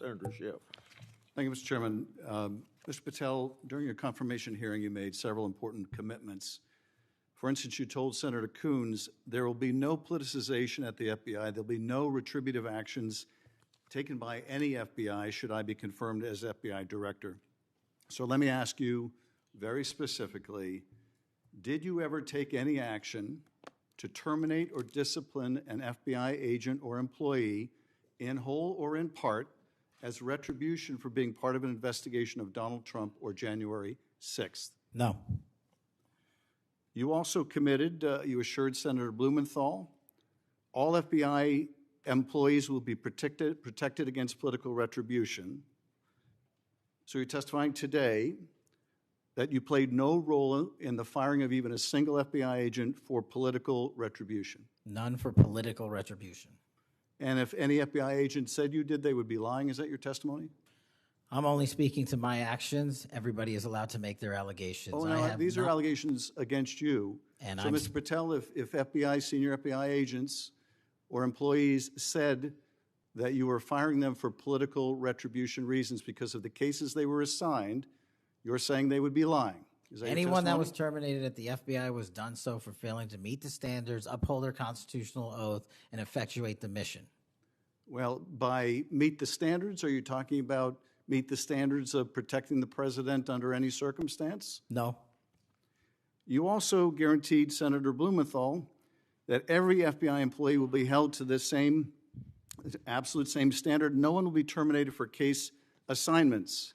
Senator Schiff. Thank you, Mr. Chairman. Mr. Patel, during your confirmation hearing, you made several important commitments. For instance, you told Senator Coons there will be no politicization at the FBI. There'll be no retributive actions taken by any FBI should I be confirmed as FBI director. So let me ask you very specifically, did you ever take any action to terminate or discipline an FBI agent or employee in whole or in part as retribution for being part of an investigation of Donald Trump or January 6th? No. You also committed, you assured Senator Blumenthal, all FBI employees will be protected against political retribution. So you're testifying today that you played no role in the firing of even a single FBI agent for political retribution. None for political retribution. And if any FBI agent said you did, they would be lying. Is that your testimony? I'm only speaking to my actions. Everybody is allowed to make their allegations. Oh, no, these are allegations against you. And so, Mr. Patel, if FBI, senior FBI agents or employees said that you were firing them for political retribution reasons because of the cases they were assigned, you're saying they would be lying. Is that anyone that was terminated at the FBI was done so for failing to meet the standards, uphold their constitutional oath, and effectuate the mission. Well, by meet the standards, are you talking about meet the standards of protecting the president under any circumstance? No. You also guaranteed Senator Blumenthal that every FBI employee will be held to the same, absolute same standard. No one will be terminated for case assignments.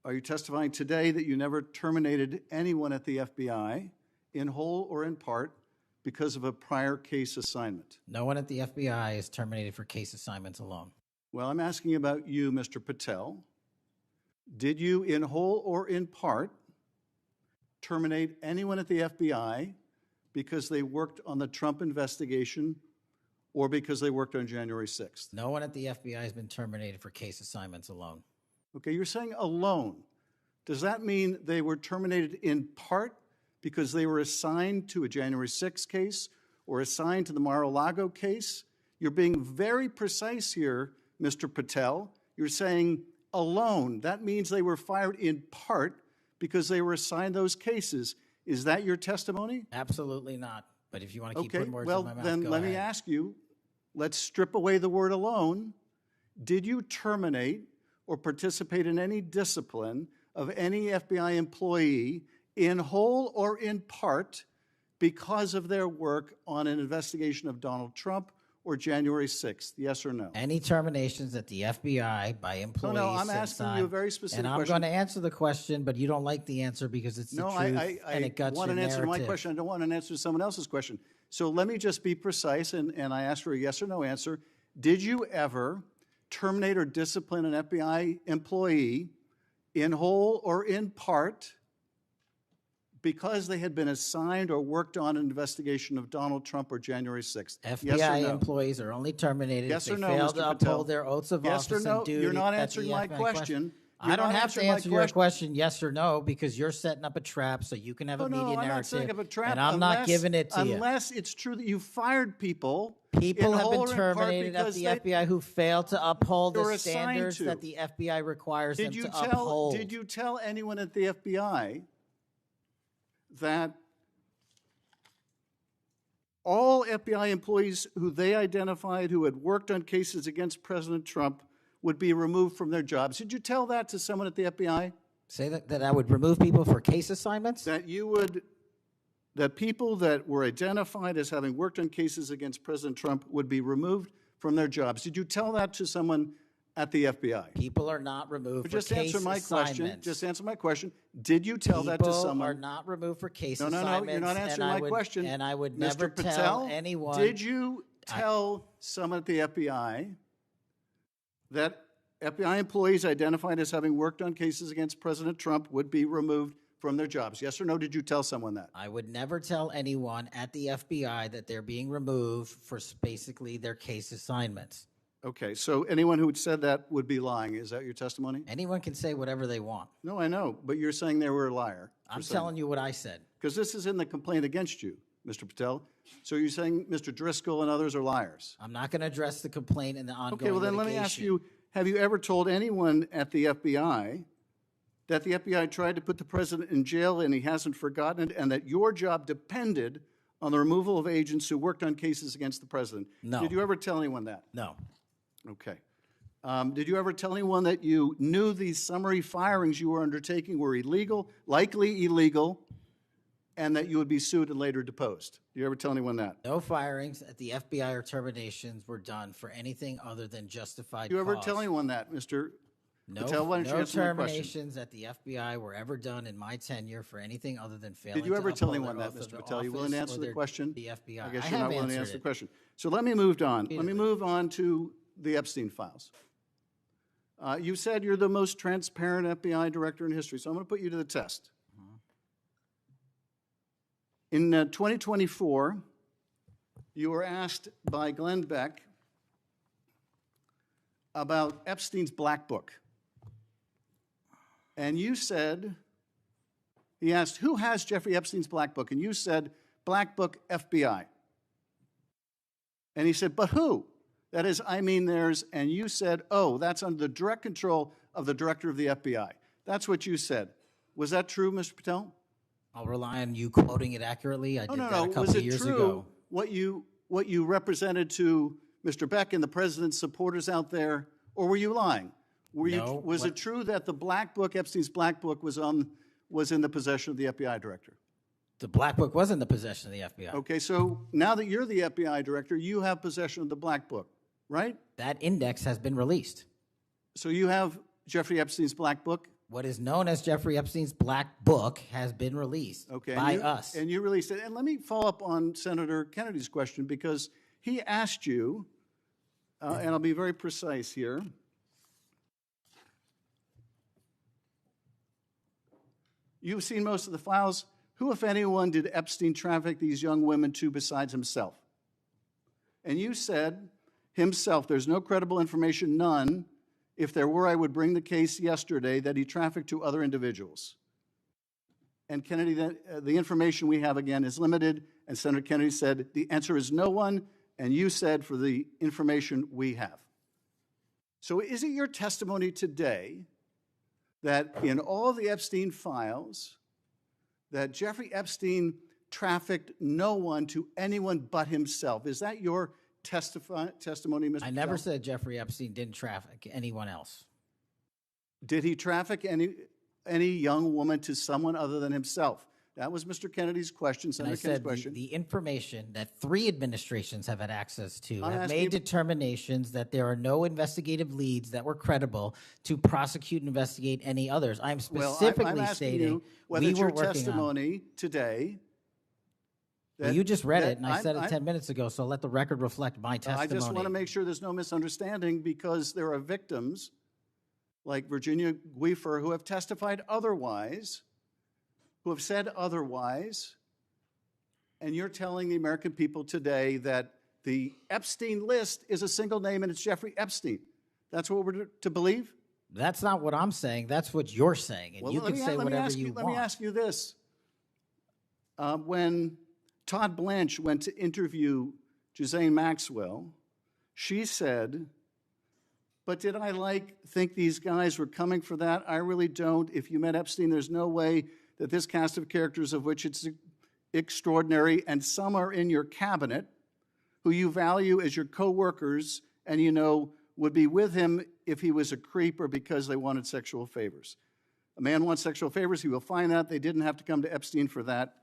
Are you testifying today that you never terminated anyone at the FBI in whole or in part because of a prior case assignment? No one at the FBI is terminated for case assignments alone. Well, I'm asking about you, Mr. Patel. Did you, in whole or in part, terminate anyone at the FBI because they worked on the Trump investigation or because they worked on January 6th? No one at the FBI has been terminated for case assignments alone. Okay, you're saying alone. Does that mean they were terminated in part because they were assigned to a January 6th case or assigned to the Mar-a-Lago case? You're being very precise here, Mr. Patel. You're saying alone. That means they were fired in part because they were assigned those cases. Is that your testimony? Absolutely not. But if you want to keep putting words in my mouth, then let me ask you, let's strip away the word alone. Did you terminate or participate in any discipline of any FBI employee in whole or in part because of their work on an investigation of Donald Trump or January 6th? Yes or no? Any terminations at the FBI by employees. No, I'm asking you a very specific question. And I'm going to answer the question, but you don't like the answer because it's the truth and it guts your narrative. I want an answer to my question. I don't want an answer to someone else's question. So let me just be precise, and I asked for a yes or no answer. Did you ever terminate or discipline an FBI employee in whole or in part because they had been assigned or worked on an investigation of Donald Trump or January 6th? FBI employees are only terminated if they fail to uphold their oaths of office and duty. You're not answering my question. I don't have to answer your question yes or no because you're setting up a trap so you can have a media narrative. I'm not setting up a trap. And I'm not giving it to you. Unless it's true that you fired people. People have been terminated at the FBI who failed to uphold the standards that the FBI requires them to uphold. Did you tell anyone at the FBI that all FBI employees who they identified who had worked on cases against President Trump would be removed from their jobs? Did you tell that to someone at the FBI? Say that I would remove people for case assignments? That people that were identified as having worked on cases against President Trump would be removed from their jobs. Did you tell that to someone at the FBI? People are not removed for case assignments. Just answer my question. Did you tell that to someone? People are not removed for case assignments. No, you're not answering my question. And I would Mr. never Patel, tell anyone. Did you tell someone at the FBI that FBI employees identified as having worked on cases against President Trump would be removed from their jobs? Yes or no, did you tell someone that? I would never tell anyone at the FBI that they're being removed for basically their case assignments. Okay, so anyone who said that would be lying. Is that your testimony? Anyone can say whatever they want. No, I know, but you're saying they were a liar. I'm telling you what I said. Because this is in the complaint against you, Mr. Patel. So you're saying Mr. Driscoll and others are liars? I'm not going to address the complaint in the ongoing Okay, well then litigation. let me ask you, have you ever told anyone at the FBI that the FBI tried to put the president in jail and he hasn't forgotten it, and that your job depended on the removal of agents who worked on cases against the president? No. Did you ever tell anyone that? No. Okay. Did you ever tell anyone that you knew these summary firings you were undertaking were illegal, likely illegal, and that you would be sued and later deposed? Did you ever tell anyone that? No firings at the FBI or terminations were done for anything other than justified Did you ever cause. tell anyone that, Mr. No, Patel? Why don't you no answer my question? terminations at the FBI were ever done in my tenure for anything other than failing Did you ever to tell uphold anyone their that, oath of Mr. Patel? You willing to office answer or the their- question? The FBI. I guess I you're have not willing to answered answer the it. question. So let me move on. Let me Repeatedly. move on to the Epstein files. You said you're the most transparent FBI director in history, so I'm going to put you to the test. In 2024, you were asked by Glenn Beck about Epstein's Black Book. And you said, he asked, who has Jeffrey Epstein's Black Book? And you said, Black Book FBI. And he said, but who? That is, I mean theirs. And you said, oh, that's under the direct control of the director of the FBI. That's what you said. Was that true, Mr. Patel? I'll rely on you quoting it accurately. I did that a couple Was of it years true ago. what you represented to Mr. Beck and the president's supporters out there, or were you lying? No. Was it true that the Black Book, Epstein's Black Book, was in the possession of the FBI director? The Black Book was in the possession of the FBI. Okay, so now that you're the FBI director, you have possession of the Black Book, right? That index has been released. So you have Jeffrey Epstein's Black Book? What is known as Jeffrey Epstein's Black Book has been released by us. And you released it. And let me follow up on Senator Kennedy's question, because he asked you, and I'll be very precise here. You've seen most of the files. Who, if anyone, did Epstein traffic these young women to besides himself? And you said, himself. There's no credible information, none. If there were, I would bring the case yesterday that he trafficked to other individuals. And Kennedy, the information we have, again, is limited. And Senator Kennedy said, the answer is no one. And you said, for the information we have. So is it your testimony today that in all the Epstein files, that Jeffrey Epstein trafficked no one to anyone but himself? Is that your testimony, Mr. I never Patel? said Jeffrey Epstein didn't traffic anyone else. Did he traffic any young woman to someone other than himself? That was Mr. Kennedy's question, And Senator I Kennedy's said question. the information that 3 administrations have had access to I'm have asking made you- determinations that there are no investigative leads that were credible to prosecute and investigate any others. I'm Well, specifically I'm asking stating you whether we it's were your working on. testimony today. Well, you just read that it, and I said it 10 minutes ago, so let the record reflect my testimony. I just want to make sure there's no misunderstanding, because there are victims like Virginia Guifer who have testified otherwise, who have said otherwise, and you're telling the American people today that the Epstein list is a single name and it's Jeffrey Epstein. That's what we're to believe? That's not what I'm saying. That's what you're saying, and Well, you let can me- say let me whatever ask you want. Let me ask you this. When Todd Blanche went to interview Ghislaine Maxwell, she said, but did I think these guys were coming for that? I really don't. If you met Epstein, there's no way that this cast of characters, of which it's extraordinary, and some are in your cabinet, who you value as your co-workers, and you know would be with him if he was a creep or because they wanted sexual favors. A man wants sexual favors, he will find that. They didn't have to come to Epstein for that.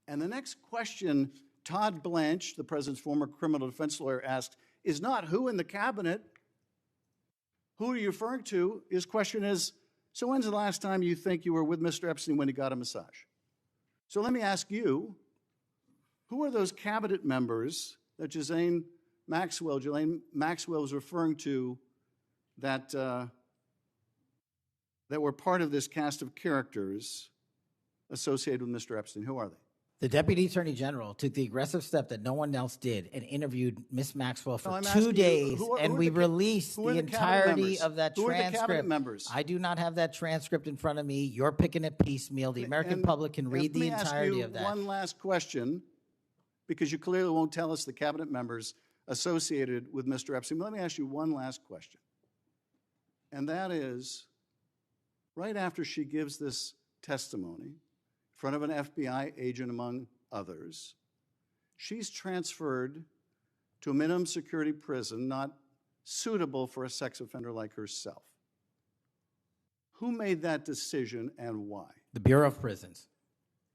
And the next question Todd Blanche, the president's former criminal defense lawyer, asked is not who in the cabinet, who are you referring to? His question is, so when's the last time you think you were with Mr. Epstein when he got a massage? So let me ask you, who are those cabinet members that Ghislaine Maxwell was referring to that, that were part of this cast of characters associated with Mr. Epstein? Who are they? The Deputy Attorney General took the aggressive step that no one else did and interviewed Miss Maxwell for I'm 2 asking you, days, who are and we released who are the the cabinet entirety members? of that Who are the cabinet transcript. members? I do not have that transcript in front of me. You're picking it piecemeal. The American public can read the entirety of that. One last question, because you clearly won't tell us the cabinet members associated with Mr. Epstein. Let me ask you one last question. And that is, right after she gives this testimony in front of an FBI agent, among others, she's transferred to a minimum security prison not suitable for a sex offender like herself. Who made that decision and why? The Bureau of Prisons.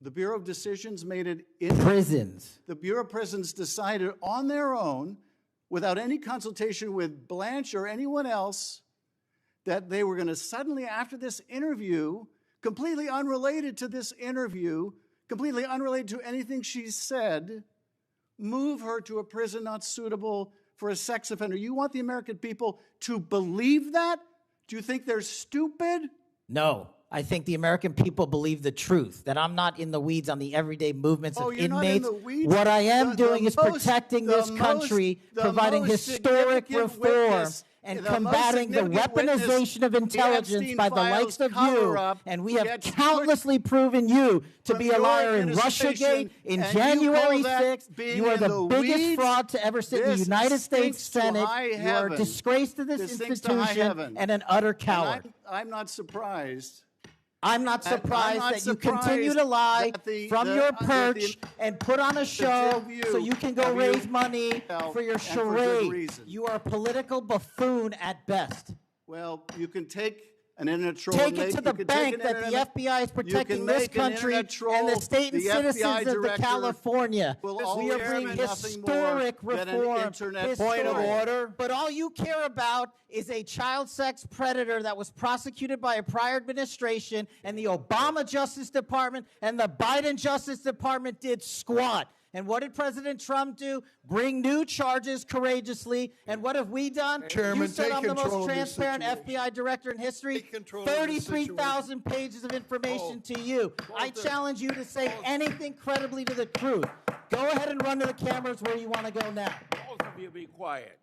The Bureau of Decisions made it in Prisons. The Bureau of Prisons decided on their own, without any consultation with Blanche or anyone else, that they were going to suddenly, after this interview, completely unrelated to this interview, completely unrelated to anything she said, move her to a prison not suitable for a sex offender. You want the American people to believe that? Do you think they're stupid? No. I think the American people believe the truth, that I'm not in the weeds on the everyday movements of you're inmates. not in the weeds? What I am doing is protecting this country, providing historic reform, and combating the weaponization of intelligence by the likes of you. And we have countlessly proven you to be a liar in Russiagate, in January 6th. You are the biggest fraud to ever sit in the United States Senate. You are a disgrace to this institution and an utter coward. I'm not surprised. I'm not surprised that you continue to lie from your perch and put on a show so you can go raise money for your charade. You are a political buffoon at best. Well, you can take an internet troll. Take it to the bank that the FBI is protecting this country and the state and citizens of the California. We are bringing historic reform. Point of order. But all you care about is a child sex predator that was prosecuted by a prior administration, and the Obama Justice Department and the Biden Justice Department did squat. And what did President Trump do? Bring new charges courageously. And what have we done? Chairman, you said I'm the most transparent situation. FBI director in history. 33,000 pages of information to you. I challenge you to say anything credibly to the truth. Go ahead and run to the cameras where you want to go now. Both of you be quiet.